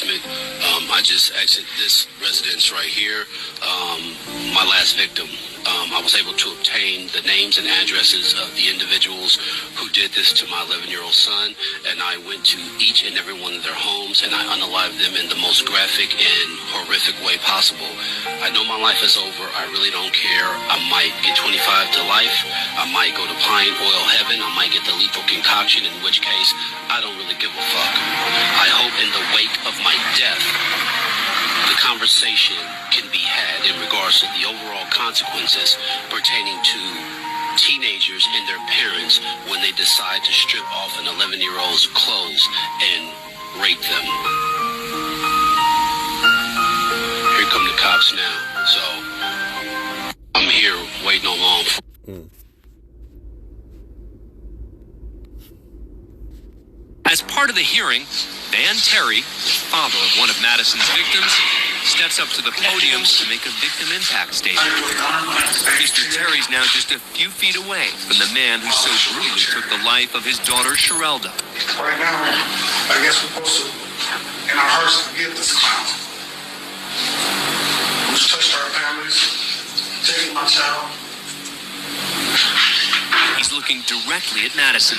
enforcement. I just exited this residence right here. My last victim. I was able to obtain the names and addresses of the individuals who did this to my 11-year-old son, and I went to each and every one of their homes, and I unalived them in the most graphic and horrific way possible. I know my life is over. I really don't care. I might get 25 to life. I might go to Pine Oil Heaven. I might get the lethal concoction, in which case, I don't really give a fuck. I hope in the wake of my death, the conversation can be had in regards to the overall consequences pertaining to teenagers and their parents when they decide to strip off an 11-year-old's clothes and rape them. Here come the cops now, so I'm here waiting on law enforcement. As part of the hearing, Van Terry, father of one of Madison's victims, steps up to the podium to make a victim impact statement. Mr. Terry's now just a few feet away from the man who so brutally took the life of his daughter, Sherelda. Right now, I guess we're supposed to, in our hearts, forgive this clown. Who's touched our families, taken my child. He's looking directly at Madison.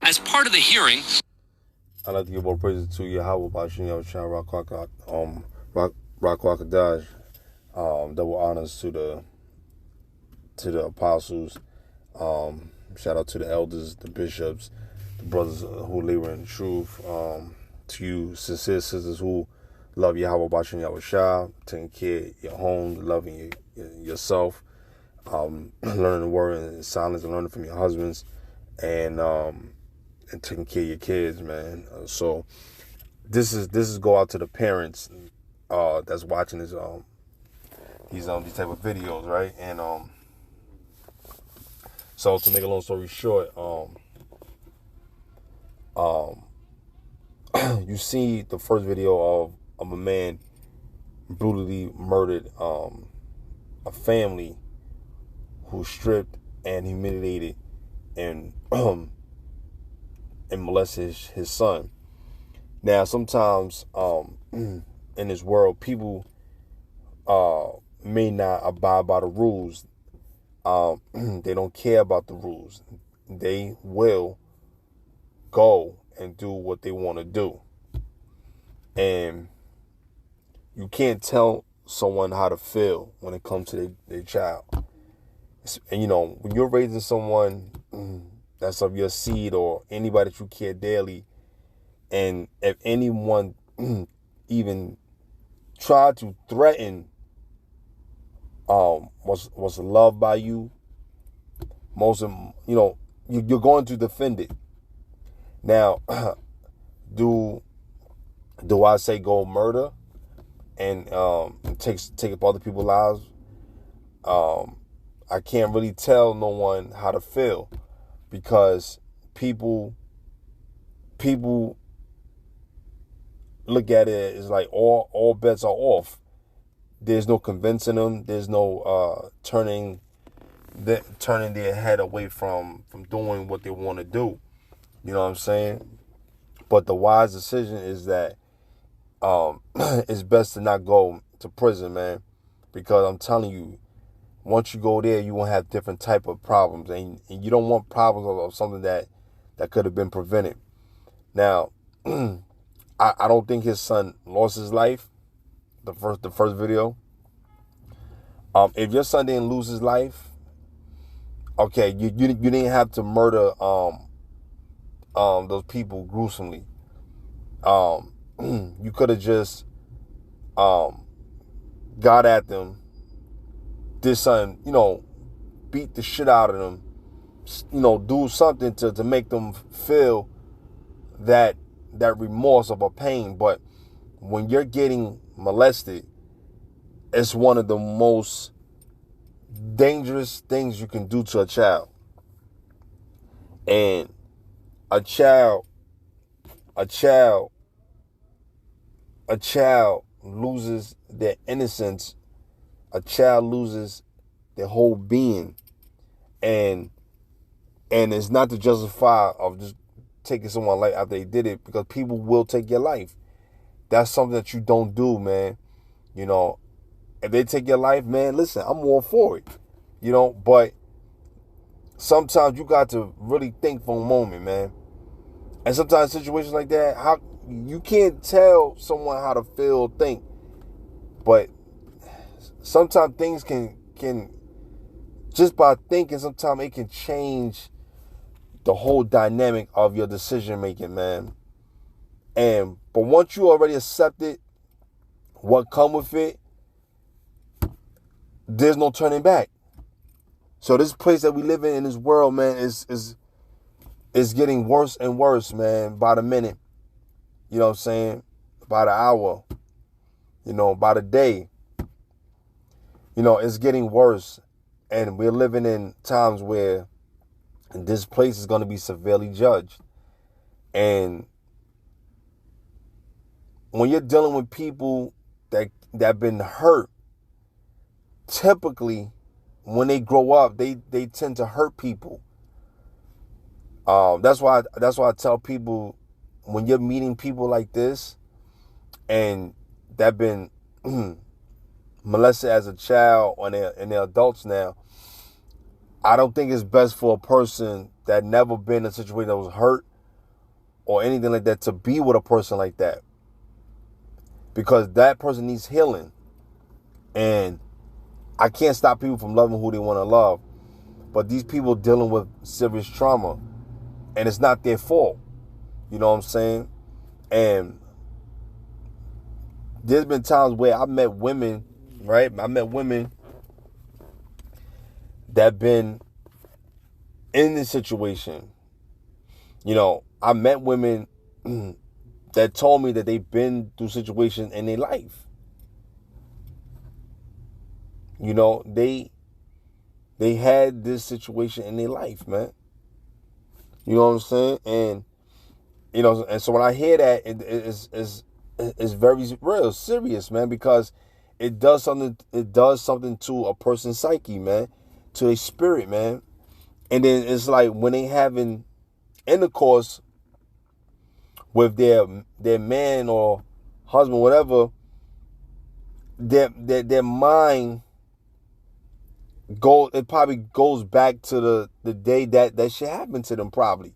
As part of the hearing, I'd like to give all praises to Yahweh Bashin Yahushua Rakwakadash. Double honors to the apostles. Shout out to the elders, the bishops, the brothers who labor in truth. To you sincere sisters who love Yahweh Bashin Yahushua, taking care of your home, loving yourself, learning the word in silence and learning from your husbands, and taking care of your kids, man. So this is go out to the parents that's watching these type of videos, right? And so to make a long story short, you see the first video of a man brutally murdered a family who stripped and humiliated and molested his son. Now, sometimes in this world, people may not abide by the rules. They don't care about the rules. They will go and do what they want to do. And you can't tell someone how to feel when it comes to their child. And, when you're raising someone that's of your seed or anybody that you care daily, and if anyone even try to threaten what's loved by you, you're going to defend it. Now, do I say go murder and take up other people's lives? I can't really tell no one how to feel, because people look at it as like all bets are off. There's no convincing them. There's no turning their head away from doing what they want to do. You know what I'm saying? But the wise decision is that it's best to not go to prison, man, because I'm telling you, once you go there, you won't have different type of problems, and you don't want problems of something that could have been prevented. Now, I don't think his son lost his life. The first video. If your son didn't lose his life, okay, you didn't have to murder those people gruesomely. You could have just got at them, did something, beat the shit out of them, do something to make them feel that remorse of a pain. But when you're getting molested, it's one of the most dangerous things you can do to a child. And a child a child loses their innocence. A child loses their whole being. And it's not to justify of just taking someone's life after they did it, because people will take your life. That's something that you don't do, man. You know, if they take your life, man, listen, I'm all for it. You know, but sometimes you got to really think for a moment, man. And sometimes situations like that, how you can't tell someone how to feel or think, but sometimes things can just by thinking, sometimes it can change the whole dynamic of your decision making, man. But once you already accepted what come with it, there's no turning back. So this place that we live in this world, man, is getting worse and worse, man, by the minute. You know what I'm saying? By the hour. You know, by the day. You know, it's getting worse. And we're living in times where this place is going to be severely judged. And when you're dealing with people that have been hurt, typically when they grow up, they tend to hurt people. That's why I tell people, when you're meeting people like this and that been molested as a child and they're adults now, I don't think it's best for a person that never been in a situation that was hurt or anything like that to be with a person like that, because that person needs healing. And I can't stop people from loving who they want to love, but these people dealing with serious trauma, and it's not their fault. You know what I'm saying? And there's been times where I met women, right? I met women that been in this situation. You know, I met women that told me that they've been through situations in their life. You know, they had this situation in their life, man. You know what I'm saying? And you know, and so when I hear that, it's very real, serious, man, because it does something to a person's psyche, man, to their spirit, man. And then it's like when they having intercourse with their man or husband, whatever, their mind it probably goes back to the day that shit happened to them, probably.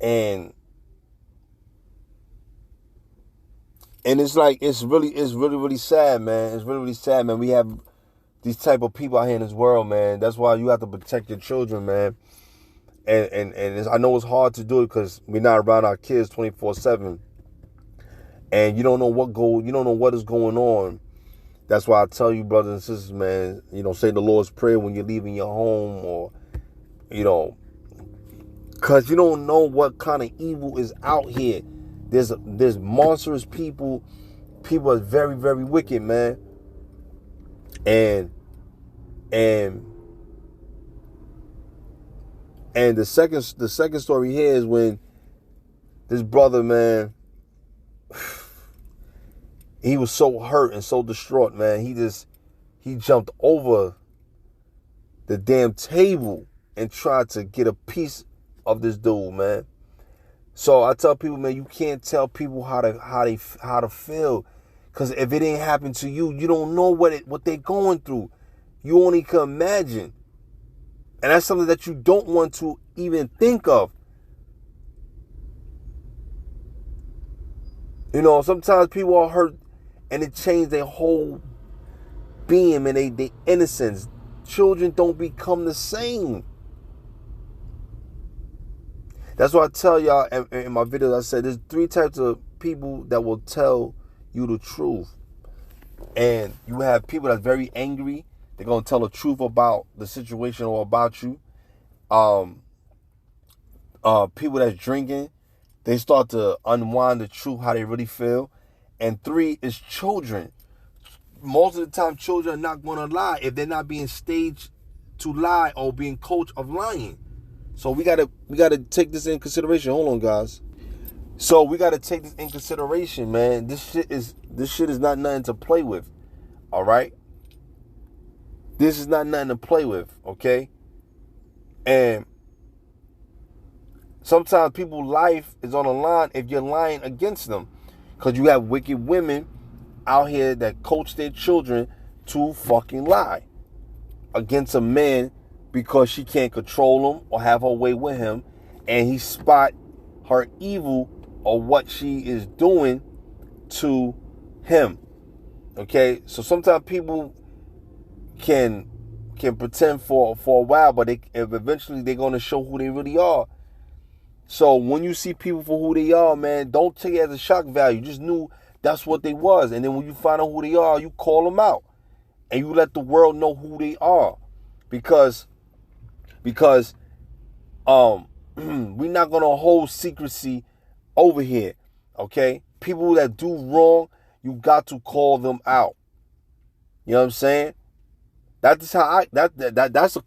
And it's like, it's really sad, man. It's really sad, man. We have these type of people out here in this world, man. That's why you have to protect your children, man. And I know it's hard to do it because we're not around our kids 24/7, and you don't know what is going on. That's why I tell you, brothers and sisters, man, you know, say the Lord's Prayer when you're leaving your home, or, you know, because you don't know what kind of evil is out here. There's monstrous people. People are very, very wicked, man. And the second story here is when this brother, man, he was so hurt and so distraught, man. He jumped over the damn table and tried to get a piece of this dude, man. So I tell people, man, you can't tell people how to feel, because if it ain't happened to you, you don't know what they're going through. You only can imagine, and that's something that you don't want to even think of. You know, sometimes people are hurt and it changed their whole being and they innocence. Children don't become the same. That's why I tell y'all in my videos, I said there's 3 types of people that will tell you the truth. And you have people that's very angry. They're going to tell the truth about the situation or about you. People that's drinking, they start to unwind the truth, how they really feel. And 3 is children. Most of the time, children are not going to lie if they're not being staged to lie or being coached of lying. So we gotta take this in consideration. Hold on, guys. So we gotta take this in consideration, man. This shit is not nothing to play with. All right. This is not nothing to play with. Okay. And sometimes people's life is on the line if you're lying against them, because you have wicked women out here that coach their children to fucking lie against a man because she can't control him or have her way with him, and he spot her evil or what she is doing to him. Okay, so sometimes people can pretend for a while, but eventually they're gonna show who they really are. So when you see people for who they are, man, don't take it as a shock value. Just knew that's what they was, and then when you find out who they are, you call them out, and you let the world know who they are, because we're not gonna hold secrecy over here. Okay, people that do wrong, you got to call them out. You know what I'm saying? That's how that's a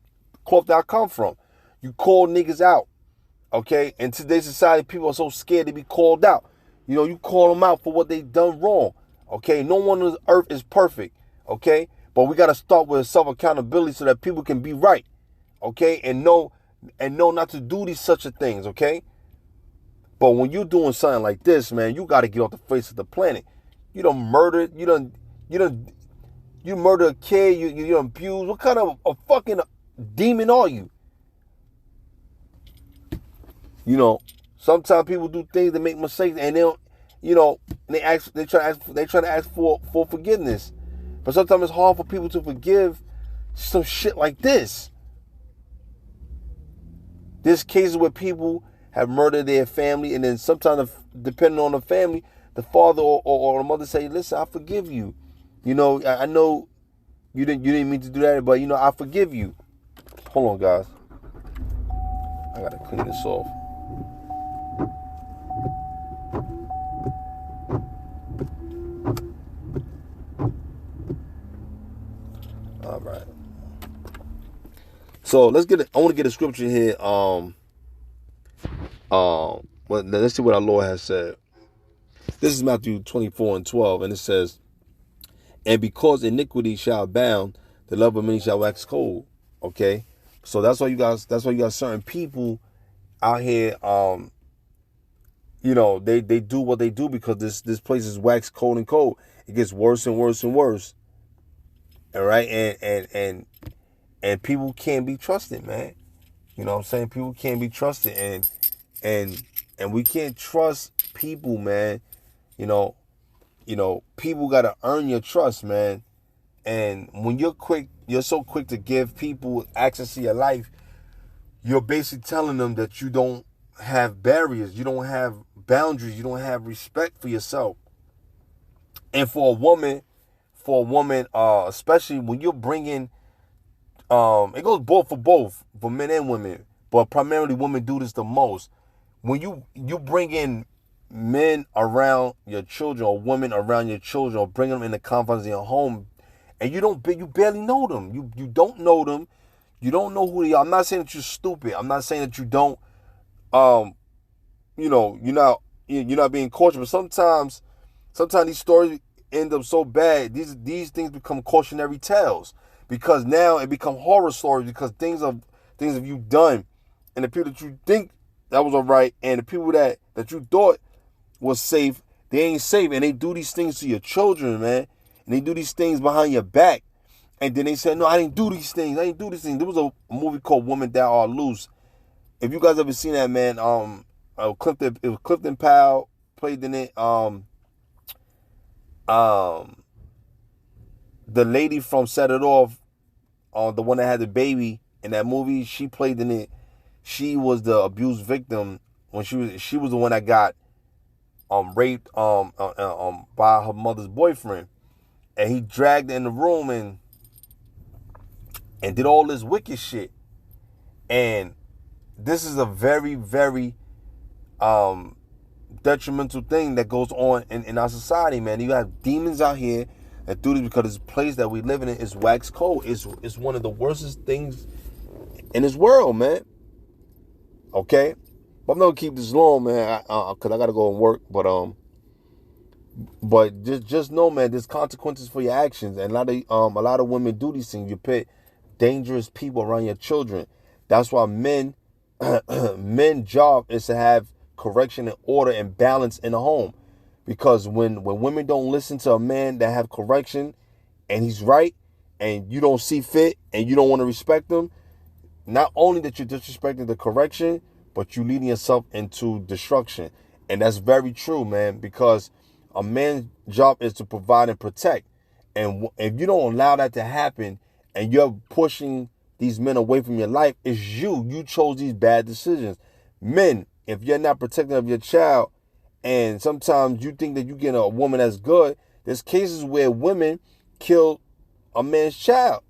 cloth that I come from. You call niggas out. Okay, in today's society, people are so scared to be called out. You know, you call them out for what they done wrong. Okay, no one on earth is perfect. Okay, but we got to start with self accountability so that people can be right. Okay, and know not to do these such a things. Okay, but when you're doing something like this, man, you got to get off the face of the planet. You done murdered. You murder a kid. You abuse. What kind of a fucking demon are you? You know, sometimes people do things that make mistakes, and they don't, you know, they try to ask for forgiveness. But sometimes it's hard for people to forgive some shit like this. There's cases where people have murdered their family, and then sometimes, depending on the family, the father or the mother say, "Listen, I forgive you. You know, I know you didn't mean to do that, but you know, I forgive you." Hold on, guys. I gotta clean this off. All right. So let's get it. I want to get a scripture here. Well, let's see what our Lord has said. This is Matthew 24:12, and it says, "And because iniquity shall abound, the love of many shall wax cold." Okay, so that's why you got certain people out here. You know, they do what they do because this place is wax cold and cold. It gets worse and worse and worse. All right, and people can't be trusted, man. You know what I'm saying? People can't be trusted, and we can't trust people, man. You know, people gotta earn your trust, man. And when you're so quick to give people access to your life, you're basically telling them that you don't have barriers, you don't have boundaries, you don't have respect for yourself. And for a woman, especially when you're bringing, it goes for men and women, but primarily women do this the most. When you bring in men around your children or women around your children, or bring them in the confines of your home, and you barely know them. You don't know them. You don't know who they are. I'm not saying that you're stupid. I'm not saying that you don't, you know, you're not being cautious. But sometimes these stories end up so bad. These things become cautionary tales, because now it become horror stories, because things have you done, and the people that you think that was all right, and the people that you thought was safe, they ain't safe, and they do these things to your children, man, and they do these things behind your back, and then they say, "No, I didn't do these things. There was a movie called Women That Are Loose. If you guys ever seen that, man, Clifton Powell played in it. The lady from Set It Off, the one that had the baby in that movie, she played in it. She was the abused victim when she was the one that got raped by her mother's boyfriend, and he dragged her in the room and did all this wicked shit. And this is a very, very detrimental thing that goes on in our society, man. You have demons out here that do this because this place that we live in is wax cold. It's one of the worstest things in this world, man. Okay? But I'm not gonna keep this long, man, because I gotta go and work. But just know, man, there's consequences for your actions, and a lot of women do these things. You put dangerous people around your children. That's why men's job is to have correction and order and balance in the home, because when women don't listen to a man that have correction, and he's right, and you don't see fit, and you don't want to respect him, not only that you're disrespecting the correction, but you leading yourself into destruction. And that's very true, man, because a man's job is to provide and protect. And if you don't allow that to happen, and you're pushing these men away from your life, it's you. You chose these bad decisions. Men, if you're not protecting of your child, and sometimes you think that you get a woman that's good, there's cases where women kill a man's child,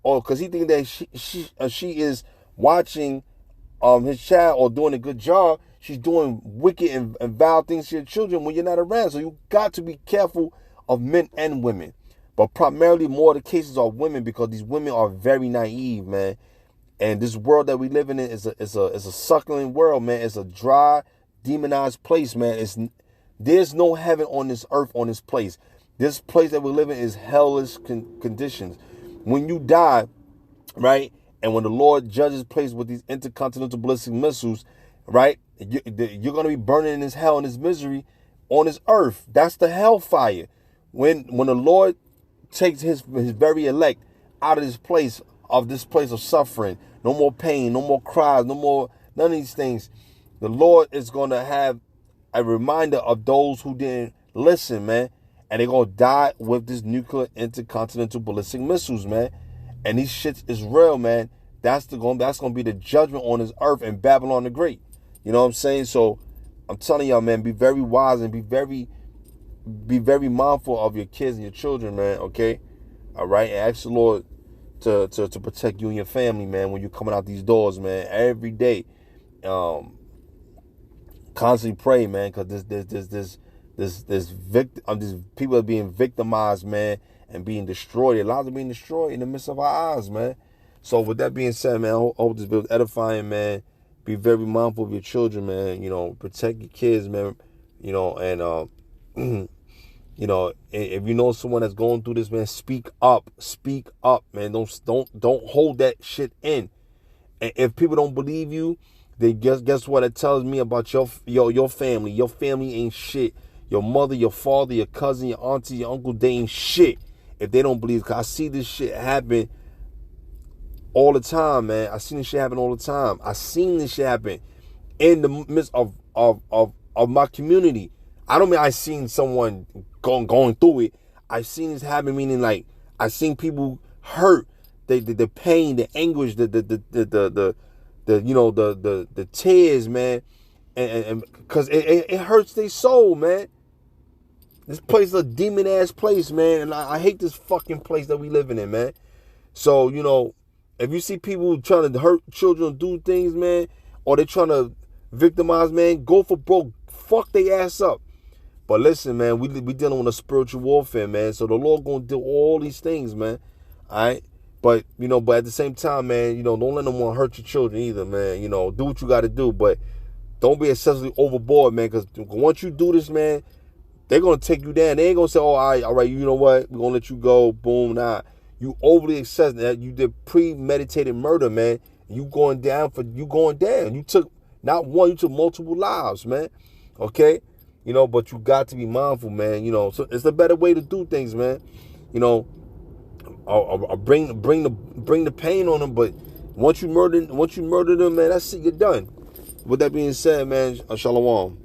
or because he thinks that she is watching his child or doing a good job. She's doing wicked and vile things to your children when you're not around. So you got to be careful of men and women. But primarily more of the cases are women, because these women are very naive, man. And this world that we live in is a suckling world, man. It's a dry, demonized place, man. There's no heaven on this earth, on this place. This place that we live in is hellish conditions. When you die, right, and when the Lord judges place with these intercontinental ballistic missiles, right, you're going to be burning in this hell and this misery on this earth. That's the hellfire. When the Lord takes his very elect out of this place of suffering, no more pain, no more cries, none of these things, the Lord is going to have a reminder of those who didn't listen, man. And they're going to die with this nuclear intercontinental ballistic missiles, man. And these shits is real, man. That's going to be the judgment on this earth and Babylon the Great. You know what I'm saying? So I'm telling y'all, man, be very wise and be very mindful of your kids and your children, man. Okay? All right? And ask the Lord to protect you and your family, man, when you're coming out these doors, man. Every day. Constantly pray, man, because these people are being victimized, man, and being destroyed. Their lives are being destroyed in the midst of our eyes, man. So with that being said, man, I hope this video is edifying, man. Be very mindful of your children, man. Protect your kids, man. And if you know someone that's going through this, man, speak up, man. Don't hold that shit in. And if people don't believe you, then guess what it tells me about your family. Your family ain't shit. Your mother, your father, your cousin, your auntie, your uncle, they ain't shit if they don't believe. Because I see this shit happen all the time, man. I seen this shit happen all the time. I seen this shit happen in the midst of my community. I don't mean I seen someone going through it. I seen this happen, meaning like I seen people hurt, the pain, the anguish, the tears, man, and because it hurts their soul, man. This place is a demon ass place, man, and I hate this fucking place that we living in, man. So if you see people trying to hurt children, do things, man, or they trying to victimize, man, go for broke, fuck their ass up. But listen, man, we dealing with a spiritual warfare, man. So the Lord gonna do all these things, man. All right. But at the same time, man, don't let them want to hurt your children either, man. Do what you got to do, but don't be excessively overboard, man. Because once you do this, man, they're gonna take you down. They ain't gonna say, "Oh, all right, you know what? We're gonna let you go." Boom, nah. You overly excessive. You did premeditated murder, man. You going down. You took not one, you took multiple lives, man. Okay, but you got to be mindful, man. So it's a better way to do things, man. I'll bring the pain on them, but once you murder them, man, that's it. You're done. With that being said, man, shalom.